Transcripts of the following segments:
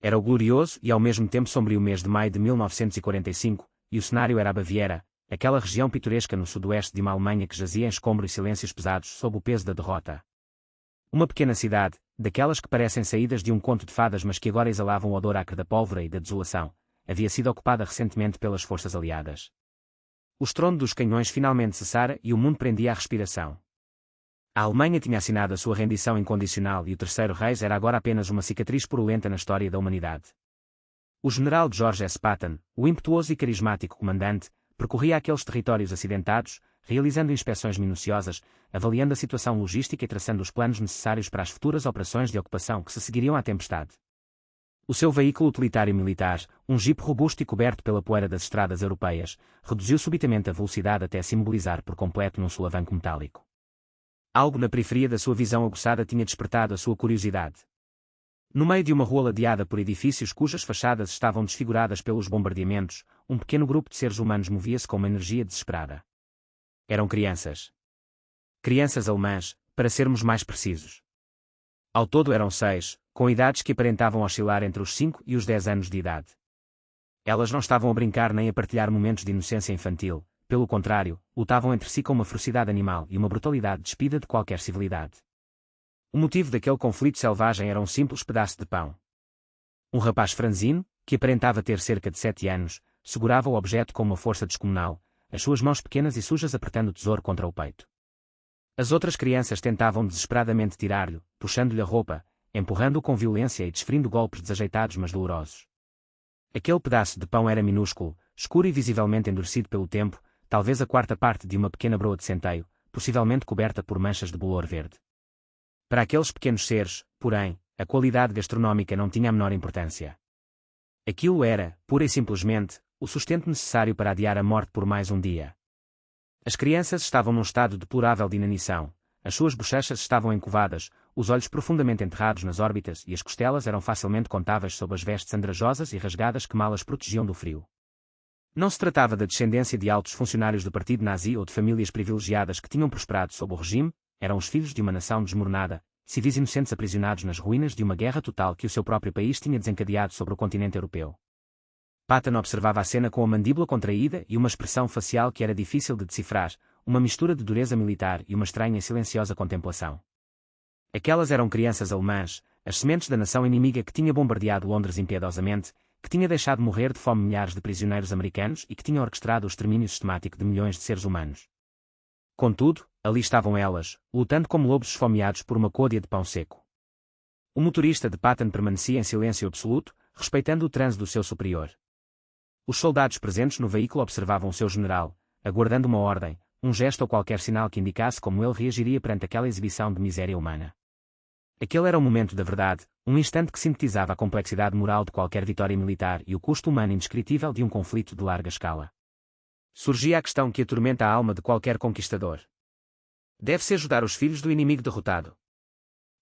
Era o glorioso e ao mesmo tempo sombrio mês de maio de 1945, e o cenário era a Baviera, aquela região pitoresca no sudoeste de uma Alemanha que jazia em escombro e silêncios pesados sob o peso da derrota. Uma pequena cidade, daquelas que parecem saídas de um conto de fadas mas que agora exalavam o odor acre da pólvora e da desolação, havia sido ocupada recentemente pelas forças aliadas. O estrondo dos canhões finalmente cessara e o mundo prendia a respiração. A Alemanha tinha assinado a sua rendição incondicional e o Terceiro Reich era agora apenas uma cicatriz purulenta na história da humanidade. O general George S. Patton, o impetuoso e carismático comandante, percorria aqueles territórios acidentados, realizando inspeções minuciosas, avaliando a situação logística e traçando os planos necessários para as futuras operações de ocupação que se seguiriam à tempestade. O seu veículo utilitário militar, um jipe robusto e coberto pela poeira das estradas europeias, reduziu subitamente a velocidade até se imobilizar por completo num solavanco metálico. Algo na periferia da sua visão aguçada tinha despertado a sua curiosidade. No meio de uma rua ladeada por edifícios cujas fachadas estavam desfiguradas pelos bombardeamentos, um pequeno grupo de seres humanos movia-se com uma energia desesperada. Eram crianças. Crianças alemãs, para sermos mais precisos. Ao todo eram 6, com idades que aparentavam oscilar entre os 5 e os 10 anos de idade. Elas não estavam a brincar nem a partilhar momentos de inocência infantil, pelo contrário, lutavam entre si com uma ferocidade animal e uma brutalidade despida de qualquer civilidade. O motivo daquele conflito selvagem era um simples pedaço de pão. Um rapaz franzino, que aparentava ter cerca de 7 anos, segurava o objeto com uma força descomunal, as suas mãos pequenas e sujas apertando o tesouro contra o peito. As outras crianças tentavam desesperadamente tirar-lhe, puxando-lhe a roupa, empurrando-o com violência e desferindo golpes desajeitados mas dolorosos. Aquele pedaço de pão era minúsculo, escuro e visivelmente endurecido pelo tempo, talvez a quarta parte de uma pequena broa de centeio, possivelmente coberta por manchas de bolor verde. Para aqueles pequenos seres, porém, a qualidade gastronómica não tinha a menor importância. Aquilo era, pura e simplesmente, o sustento necessário para adiar a morte por mais um dia. As crianças estavam num estado deplorável de inanição, as suas bochechas estavam encovadas, os olhos profundamente enterrados nas órbitas e as costelas eram facilmente contáveis sob as vestes andrajosas e rasgadas que mal as protegiam do frio. Não se tratava da descendência de altos funcionários do partido nazi ou de famílias privilegiadas que tinham prosperado sob o regime, eram os filhos de uma nação desmoronada, civis inocentes aprisionados nas ruínas de uma guerra total que o seu próprio país tinha desencadeado sobre o continente europeu. Patton observava a cena com a mandíbula contraída e uma expressão facial que era difícil de decifrar, uma mistura de dureza militar e uma estranha e silenciosa contemplação. Aquelas eram crianças alemãs, as sementes da nação inimiga que tinha bombardeado Londres impiedosamente, que tinha deixado morrer de fome milhares de prisioneiros americanos e que tinha orquestrado o extermínio sistemático de milhões de seres humanos. Contudo, ali estavam elas, lutando como lobos esfomeados por uma côdea de pão seco. O motorista de Patton permanecia em silêncio absoluto, respeitando o transe do seu superior. Os soldados presentes no veículo observavam o seu general, aguardando uma ordem, um gesto ou qualquer sinal que indicasse como ele reagiria perante aquela exibição de miséria humana. Aquele era o momento da verdade, um instante que sintetizava a complexidade moral de qualquer vitória militar e o custo humano indescritível de um conflito de larga escala. Surgia a questão que atormenta a alma de qualquer conquistador. Deve-se ajudar os filhos do inimigo derrotado.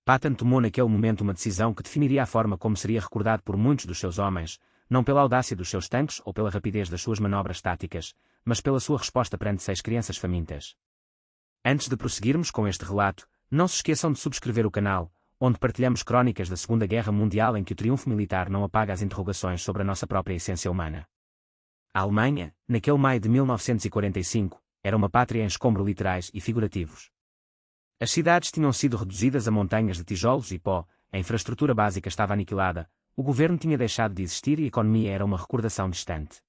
Patton tomou naquele momento uma decisão que definiria a forma como seria recordado por muitos dos seus homens, não pela audácia dos seus tanques ou pela rapidez das suas manobras táticas, mas pela sua resposta perante 6 crianças famintas. Antes de prosseguirmos com este relato, não se esqueçam de subscrever o canal, onde partilhamos crónicas da Segunda Guerra Mundial em que o triunfo militar não apaga as interrogações sobre a nossa própria essência humana. A Alemanha, naquele maio de 1945, era uma pátria em escombros literais e figurativos. As cidades tinham sido reduzidas a montanhas de tijolos e pó, a infraestrutura básica estava aniquilada, o governo tinha deixado de existir e a economia era uma recordação distante.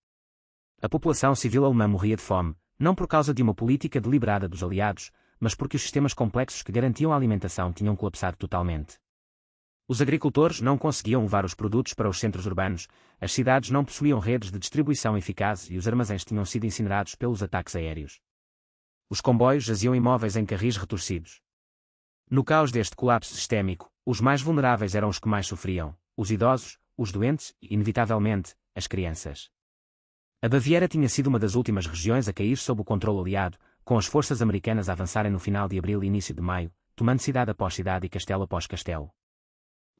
A população civil alemã morria de fome, não por causa de uma política deliberada dos aliados, mas porque os sistemas complexos que garantiam a alimentação tinham colapsado totalmente. Os agricultores não conseguiam levar os produtos para os centros urbanos, as cidades não possuíam redes de distribuição eficazes e os armazéns tinham sido incinerados pelos ataques aéreos. Os comboios jaziam imóveis em carris retorcidos. No caos deste colapso sistémico, os mais vulneráveis eram os que mais sofriam, os idosos, os doentes e, inevitavelmente, as crianças. A Baviera tinha sido uma das últimas regiões a cair sob o controle aliado, com as forças americanas a avançarem no final de abril e início de maio, tomando cidade após cidade e castelo após castelo.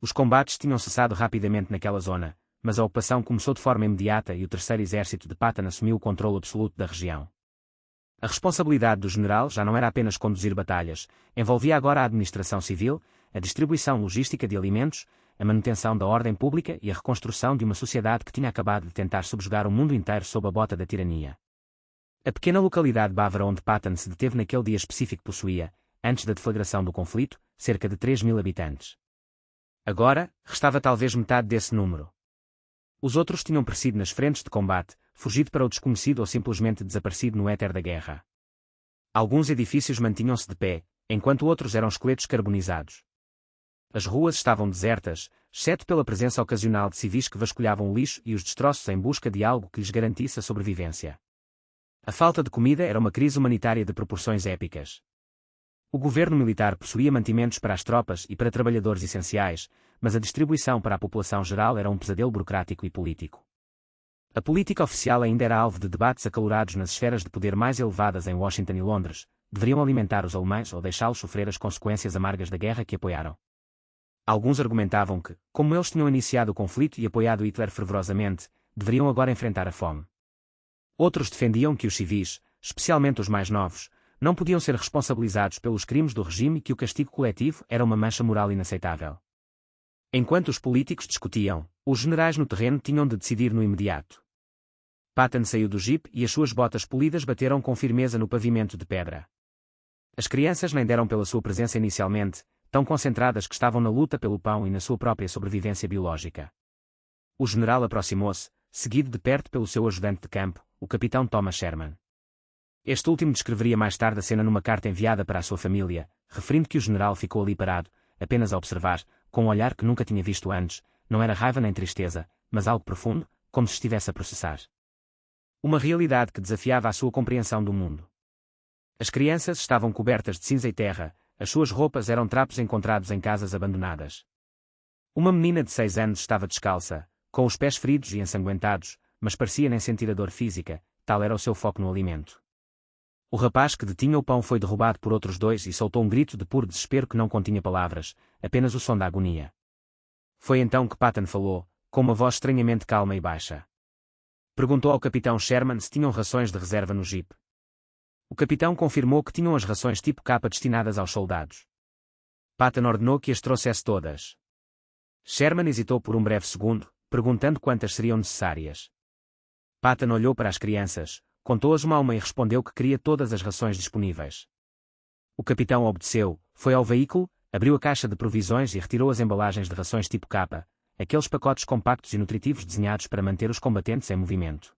Os combates tinham cessado rapidamente naquela zona, mas a ocupação começou de forma imediata e o Terceiro Exército de Patton assumiu o controle absoluto da região. A responsabilidade do general já não era apenas conduzir batalhas, envolvia agora a administração civil, a distribuição logística de alimentos, a manutenção da ordem pública e a reconstrução de uma sociedade que tinha acabado de tentar subjugar o mundo inteiro sob a bota da tirania. A pequena localidade bávara onde Patton se deteve naquele dia específico possuía, antes da deflagração do conflito, cerca de 3.000 habitantes. Agora, restava talvez metade desse número. Os outros tinham perecido nas frentes de combate, fugido para o desconhecido ou simplesmente desaparecido no éter da guerra. Alguns edifícios mantinham-se de pé, enquanto outros eram esqueletos carbonizados. As ruas estavam desertas, exceto pela presença ocasional de civis que vasculhavam o lixo e os destroços em busca de algo que lhes garantisse a sobrevivência. A falta de comida era uma crise humanitária de proporções épicas. O governo militar possuía mantimentos para as tropas e para trabalhadores essenciais, mas a distribuição para a população geral era um pesadelo burocrático e político. A política oficial ainda era alvo de debates acalorados nas esferas de poder mais elevadas em Washington e Londres. Deveriam alimentar os alemães ou deixá-los sofrer as consequências amargas da guerra que apoiaram. Alguns argumentavam que, como eles tinham iniciado o conflito e apoiado Hitler fervorosamente, deveriam agora enfrentar a fome. Outros defendiam que os civis, especialmente os mais novos, não podiam ser responsabilizados pelos crimes do regime e que o castigo coletivo era uma mancha moral inaceitável. Enquanto os políticos discutiam, os generais no terreno tinham de decidir no imediato. Patton saiu do jipe e as suas botas polidas bateram com firmeza no pavimento de pedra. As crianças nem deram pela sua presença inicialmente, tão concentradas que estavam na luta pelo pão e na sua própria sobrevivência biológica. O general aproximou-se, seguido de perto pelo seu ajudante de campo, o capitão Thomas Sherman. Este último descreveria mais tarde a cena numa carta enviada para a sua família, referindo que o general ficou ali parado, apenas a observar, com um olhar que nunca tinha visto antes. Não era raiva nem tristeza, mas algo profundo, como se estivesse a processar uma realidade que desafiava a sua compreensão do mundo. As crianças estavam cobertas de cinza e terra, as suas roupas eram trapos encontrados em casas abandonadas. Uma menina de 6 anos estava descalça, com os pés feridos e ensanguentados, mas parecia nem sentir a dor física, tal era o seu foco no alimento. O rapaz que detinha o pão foi derrubado por outros 2 e soltou um grito de puro desespero que não continha palavras, apenas o som da agonia. Foi então que Patton falou, com uma voz estranhamente calma e baixa. Perguntou ao capitão Sherman se tinham rações de reserva no jipe. O capitão confirmou que tinham as rações tipo K destinadas aos soldados. Patton ordenou que as trouxesse todas. Sherman hesitou por um breve segundo, perguntando quantas seriam necessárias. Patton olhou para as crianças, contou-as uma a uma e respondeu que queria todas as rações disponíveis. O capitão obedeceu, foi ao veículo, abriu a caixa de provisões e retirou as embalagens de rações tipo K, aqueles pacotes compactos e nutritivos desenhados para manter os combatentes em movimento.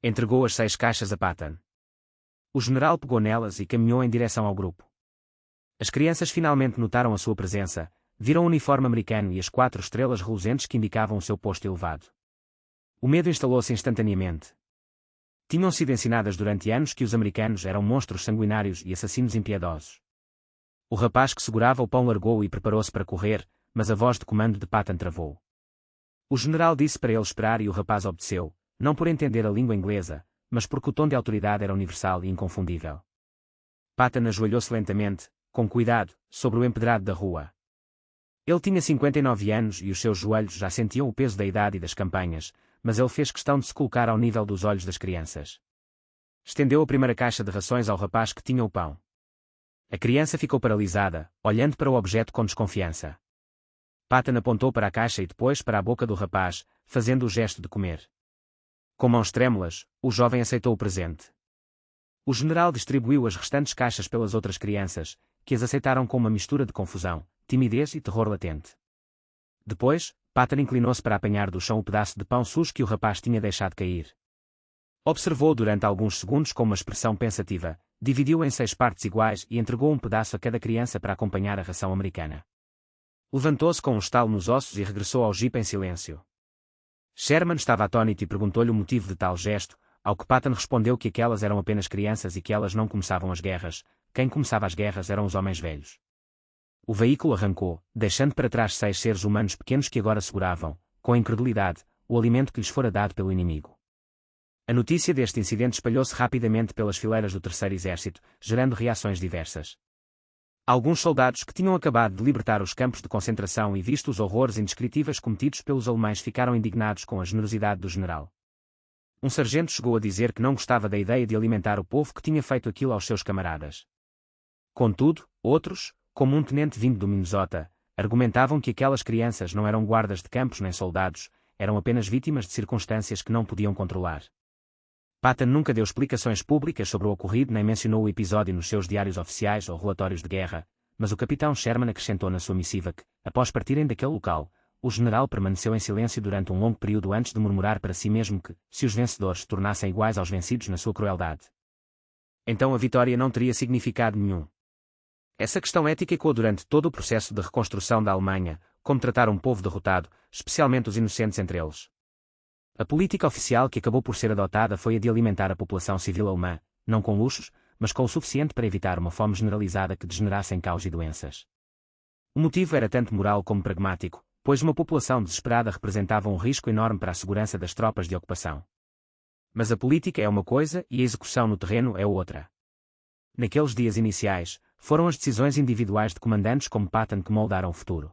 Entregou as 6 caixas a Patton. O general pegou nelas e caminhou em direção ao grupo. As crianças finalmente notaram a sua presença, viram o uniforme americano e as 4 estrelas reluzentes que indicavam o seu posto elevado. O medo instalou-se instantaneamente. Tinham sido ensinadas durante anos que os americanos eram monstros sanguinários e assassinos impiedosos. O rapaz que segurava o pão largou e preparou-se para correr, mas a voz de comando de Patton travou. O general disse para ele esperar e o rapaz obedeceu, não por entender a língua inglesa, mas porque o tom de autoridade era universal e inconfundível. Patton ajoelhou-se lentamente, com cuidado, sobre o empedrado da rua. Ele tinha 59 anos e os seus joelhos já sentiam o peso da idade e das campanhas, mas ele fez questão de se colocar ao nível dos olhos das crianças. Estendeu a primeira caixa de rações ao rapaz que tinha o pão. A criança ficou paralisada, olhando para o objeto com desconfiança. Patton apontou para a caixa e depois para a boca do rapaz, fazendo o gesto de comer. Com mãos trêmulas, o jovem aceitou o presente. O general distribuiu as restantes caixas pelas outras crianças, que as aceitaram com uma mistura de confusão, timidez e terror latente. Depois, Patton inclinou-se para apanhar do chão o pedaço de pão sujo que o rapaz tinha deixado cair. Observou durante alguns segundos com uma expressão pensativa, dividiu em 6 partes iguais e entregou um pedaço a cada criança para acompanhar a ração americana. Levantou-se com um estalo nos ossos e regressou ao jipe em silêncio. Sherman estava atônito e perguntou-lhe o motivo de tal gesto, ao que Patton respondeu que aquelas eram apenas crianças e que elas não começavam as guerras, quem começava as guerras eram os homens velhos. O veículo arrancou, deixando para trás 6 seres humanos pequenos que agora seguravam, com incredulidade, o alimento que lhes fora dado pelo inimigo. A notícia deste incidente espalhou-se rapidamente pelas fileiras do Terceiro Exército, gerando reações diversas. Alguns soldados que tinham acabado de libertar os campos de concentração e visto os horrores indescritíveis cometidos pelos alemães ficaram indignados com a generosidade do general. Um sargento chegou a dizer que não gostava da ideia de alimentar o povo que tinha feito aquilo aos seus camaradas. Contudo, outros, como um tenente vindo do Minnesota, Argumentavam que aquelas crianças não eram guardas de campos nem soldados, eram apenas vítimas de circunstâncias que não podiam controlar. Patton nunca deu explicações públicas sobre o ocorrido nem mencionou o episódio nos seus diários oficiais ou relatórios de guerra, mas o capitão Sherman acrescentou na sua missiva que, após partirem daquele local, o general permaneceu em silêncio durante um longo período antes de murmurar para si mesmo que, se os vencedores se tornassem iguais aos vencidos na sua crueldade, então a vitória não teria significado nenhum. Essa questão ética ecoou durante todo o processo de reconstrução da Alemanha, como tratar um povo derrotado, especialmente os inocentes entre eles. A política oficial que acabou por ser adotada foi a de alimentar a população civil alemã, não com luxos, mas com o suficiente para evitar uma fome generalizada que degenerasse em caos e doenças. O motivo era tanto moral como pragmático, pois uma população desesperada representava um risco enorme para a segurança das tropas de ocupação. Mas a política é uma coisa e a execução no terreno é outra. Naqueles dias iniciais, foram as decisões individuais de comandantes como Patton que moldaram o futuro.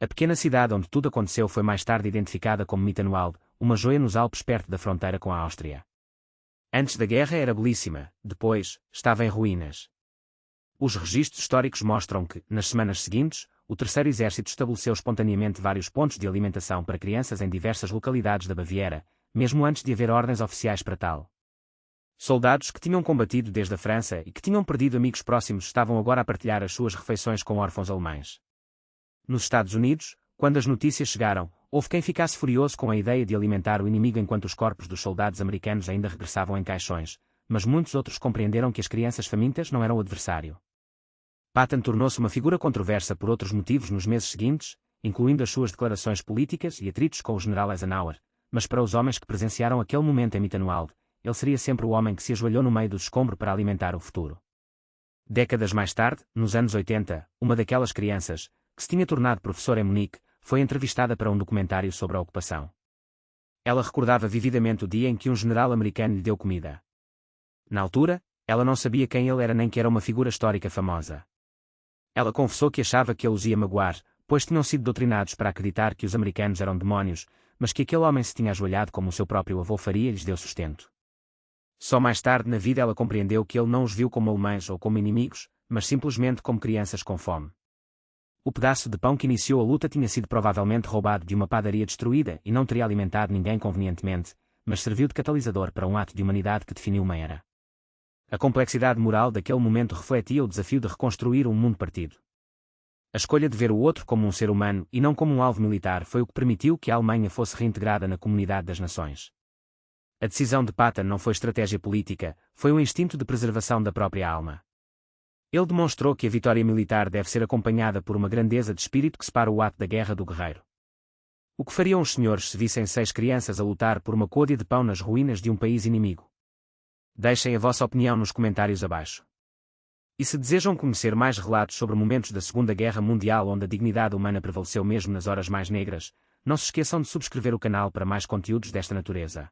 A pequena cidade onde tudo aconteceu foi mais tarde identificada como Mittenwald, uma joia nos Alpes perto da fronteira com a Áustria. Antes da guerra era belíssima, depois, estava em ruínas. Os registros históricos mostram que, nas semanas seguintes, o Terceiro Exército estabeleceu espontaneamente vários pontos de alimentação para crianças em diversas localidades da Baviera, mesmo antes de haver ordens oficiais para tal. Soldados que tinham combatido desde a França e que tinham perdido amigos próximos estavam agora a partilhar as suas refeições com órfãos alemães. Nos Estados Unidos, quando as notícias chegaram, houve quem ficasse furioso com a ideia de alimentar o inimigo enquanto os corpos dos soldados americanos ainda regressavam em caixões, mas muitos outros compreenderam que as crianças famintas não eram o adversário. Patton tornou-se uma figura controversa por outros motivos nos meses seguintes, incluindo as suas declarações políticas e atritos com o general Eisenhower, mas para os homens que presenciaram aquele momento em Mittenwald, ele seria sempre o homem que se ajoelhou no meio do escombro para alimentar o futuro. Décadas mais tarde, nos anos 80, uma daquelas crianças, que se tinha tornado professora em Munique, foi entrevistada para um documentário sobre a ocupação. Ela recordava vividamente o dia em que um general americano lhe deu comida. Na altura, ela não sabia quem ele era nem que era uma figura histórica famosa. Ela confessou que achava que ele os ia magoar, pois tinham sido doutrinados para acreditar que os americanos eram demónios, mas que aquele homem se tinha ajoelhado como o seu próprio avô faria e lhes deu sustento. Só mais tarde na vida ela compreendeu que ele não os viu como alemães ou como inimigos, mas simplesmente como crianças com fome. O pedaço de pão que iniciou a luta tinha sido provavelmente roubado de uma padaria destruída e não teria alimentado ninguém convenientemente, mas serviu de catalisador para um ato de humanidade que definiu uma era. A complexidade moral daquele momento refletia o desafio de reconstruir um mundo partido. A escolha de ver o outro como um ser humano e não como um alvo militar foi o que permitiu que a Alemanha fosse reintegrada na comunidade das nações. A decisão de Patton não foi estratégia política, foi um instinto de preservação da própria alma. Ele demonstrou que a vitória militar deve ser acompanhada por uma grandeza de espírito que separa o ato da guerra do guerreiro. O que fariam os senhores se vissem 6 crianças a lutar por uma côdea de pão nas ruínas de um país inimigo? Deixem a vossa opinião nos comentários abaixo. E se desejam conhecer mais relatos sobre momentos da Segunda Guerra Mundial onde a dignidade humana prevaleceu mesmo nas horas mais negras, não se esqueçam de subscrever o canal para mais conteúdos desta natureza.